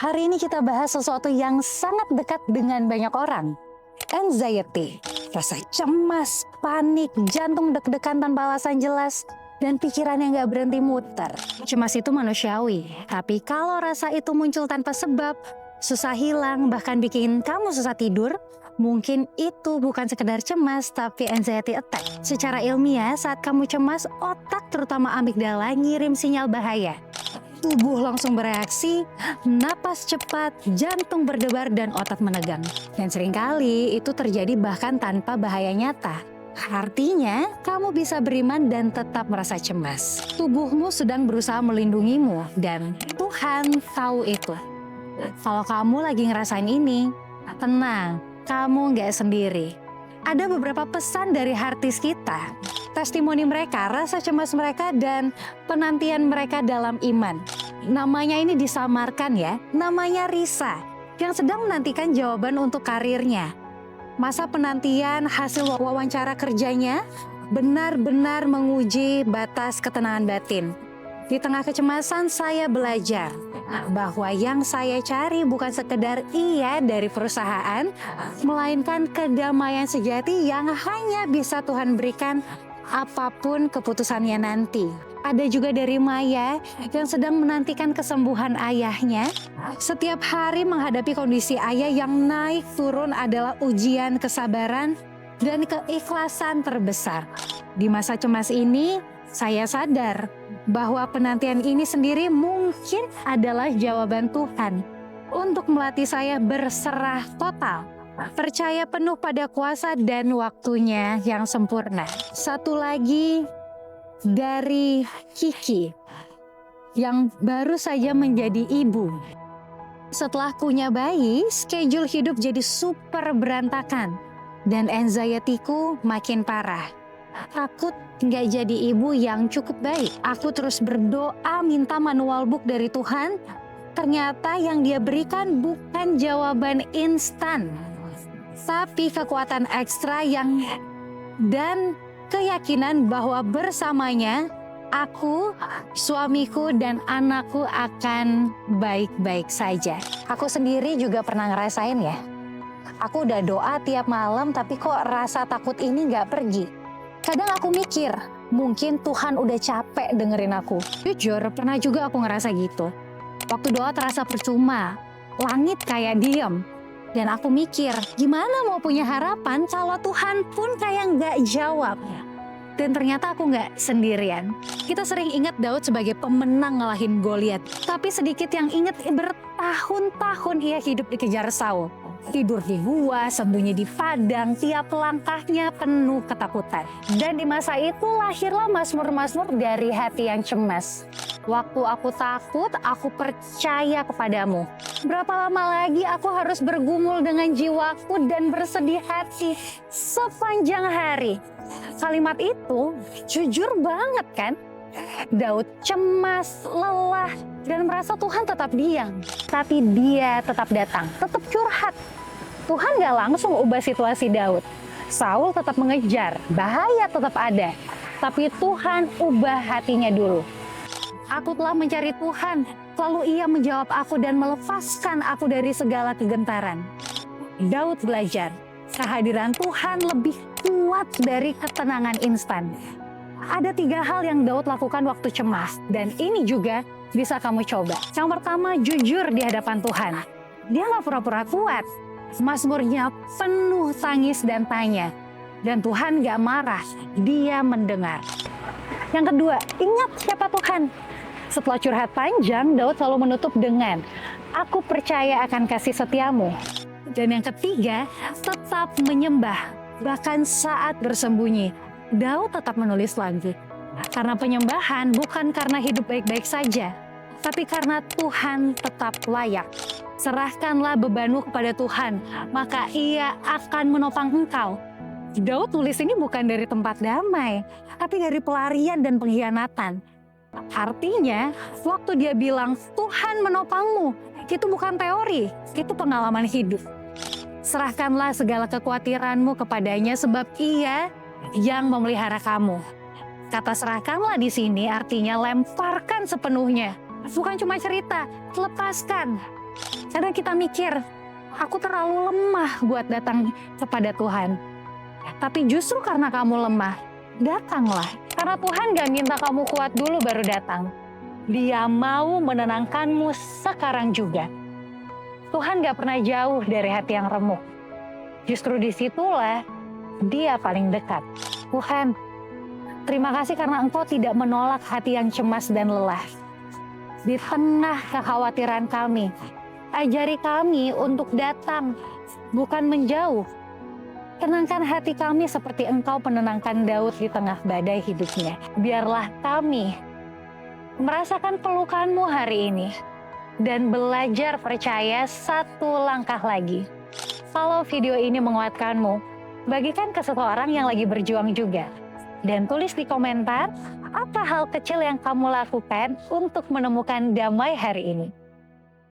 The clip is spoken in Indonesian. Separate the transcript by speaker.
Speaker 1: Hari ini kita bahas sesuatu yang sangat dekat dengan banyak orang. Anxiety, rasa cemas, panik, jantung deg-degan tanpa alasan jelas, dan pikiran yang gak berhenti muter. Cemas itu manusiawi, tapi kalau rasa itu muncul tanpa sebab, susah hilang, bahkan bikin kamu susah tidur, mungkin itu bukan sekedar cemas, tapi anxiety attack. Secara ilmiah, saat kamu cemas, otak terutama amigdala ngirim sinyal bahaya. Tubuh langsung bereaksi, napas cepat, jantung berdebar, dan otot menegang. Dan seringkali itu terjadi bahkan tanpa bahaya nyata. Artinya, kamu bisa beriman dan tetap merasa cemas. Tubuhmu sedang berusaha melindungimu, dan Tuhan tahu itu. Kalau kamu lagi ngerasain ini, tenang, kamu nggak sendiri. Ada beberapa pesan dari harddisk kita. Testimoni mereka, rasa cemas mereka, dan penantian mereka dalam iman. Namanya ini disamarkan ya, namanya Risa, yang sedang menantikan jawaban untuk karirnya. Masa penantian hasil wawancara kerjanya benar-benar menguji batas ketenangan batin. Di tengah kecemasan saya belajar bahwa yang saya cari bukan sekedar iya dari perusahaan, melainkan kedamaian sejati yang hanya bisa Tuhan berikan apapun keputusannya nanti. Ada juga dari Maya yang sedang menantikan kesembuhan ayahnya. Setiap hari menghadapi kondisi ayah yang naik turun adalah ujian kesabaran dan keikhlasan terbesar. Di masa cemas ini, saya sadar bahwa penantian ini sendiri mungkin adalah jawaban Tuhan untuk melatih saya berserah total, percaya penuh pada kuasa dan waktunya yang sempurna. Satu lagi dari Kiki yang baru saja menjadi ibu. Setelah punya bayi, schedule hidup jadi super berantakan dan anxiety-ku makin parah. Takut nggak jadi ibu yang cukup baik. Aku terus berdoa minta manual book dari Tuhan. Ternyata yang dia berikan bukan jawaban instan, tapi kekuatan ekstra dan keyakinan bahwa bersamanya aku, suamiku, dan anakku akan baik-baik saja. Aku sendiri juga pernah ngerasain ya. Aku udah doa tiap malam tapi kok rasa takut ini gak pergi. Kadang aku mikir, mungkin Tuhan udah capek dengerin aku. Jujur, pernah juga aku ngerasa gitu. Waktu doa terasa percuma, langit kayak diem. Dan aku mikir, gimana mau punya harapan kalau Tuhan pun kayak nggak jawab. Dan ternyata aku nggak sendirian. Kita sering ingat Daud sebagai pemenang ngalahin Goliat. Tapi sedikit yang ingat bertahun-tahun ia hidup dikejar Saul. Tidur di gua, sembunyi di padang, tiap langkahnya penuh ketakutan. Dan di masa itu lahirlah mazmur-mazmur dari hati yang cemas. Waktu aku takut, aku percaya kepadamu. Berapa lama lagi aku harus bergumul dengan jiwaku dan bersedih hati sepanjang hari. Kalimat itu jujur banget kan? Daud cemas, lelah, dan merasa Tuhan tetap diam. Tapi dia tetap datang, tetap curhat. Tuhan gak langsung ubah situasi Daud. Saul tetap mengejar, bahaya tetap ada. Tapi Tuhan ubah hatinya dulu. Aku telah mencari Tuhan, lalu ia menjawab aku dan melepaskan aku dari segala kegentaran. Daud belajar, kehadiran Tuhan lebih kuat dari ketenangan instan. Ada 3 hal yang Daud lakukan waktu cemas, dan ini juga bisa kamu coba. Yang pertama, jujur di hadapan Tuhan. Dia gak pura-pura kuat. Mazmurnya penuh tangis dan tanya. Dan Tuhan gak marah, dia mendengar. Yang kedua, ingat siapa Tuhan. Setelah curhat panjang, Daud selalu menutup dengan, aku percaya akan kasih setiamu. Dan yang ketiga, tetap menyembah. Bahkan saat bersembunyi, Daud tetap menulis lagi. Karena penyembahan bukan karena hidup baik-baik saja, tapi karena Tuhan tetap layak. Serahkanlah bebanmu kepada Tuhan, maka ia akan menopang engkau. Daud tulis ini bukan dari tempat damai, tapi dari pelarian dan pengkhianatan. Artinya, waktu dia bilang Tuhan menopangmu, itu bukan teori, itu pengalaman hidup. Serahkanlah segala kekhawatiranmu kepadanya sebab ia yang memelihara kamu. Kata serahkanlah di sini artinya lemparkan sepenuhnya. Bukan cuma cerita, lepaskan. Kadang kita mikir, aku terlalu lemah buat datang kepada Tuhan. Tapi justru karena kamu lemah, datanglah. Karena Tuhan gak minta kamu kuat dulu baru datang. Dia mau menenangkanmu sekarang juga. Tuhan gak pernah jauh dari hati yang remuk. Justru disitulah Dia paling dekat. Tuhan, terima kasih karena Engkau tidak menolak hati yang cemas dan lelah. Di tengah kekhawatiran kami, ajari kami untuk datang, bukan menjauh. Tenangkan hati kami seperti Engkau menenangkan Daud di tengah badai hidupnya. Biarlah kami merasakan pelukan-Mu hari ini dan belajar percaya satu langkah lagi. Kalau video ini menguatkanmu, bagikan ke seseorang yang lagi berjuang juga. Dan tulis di komentar apa hal kecil yang kamu lakukan untuk menemukan damai hari ini.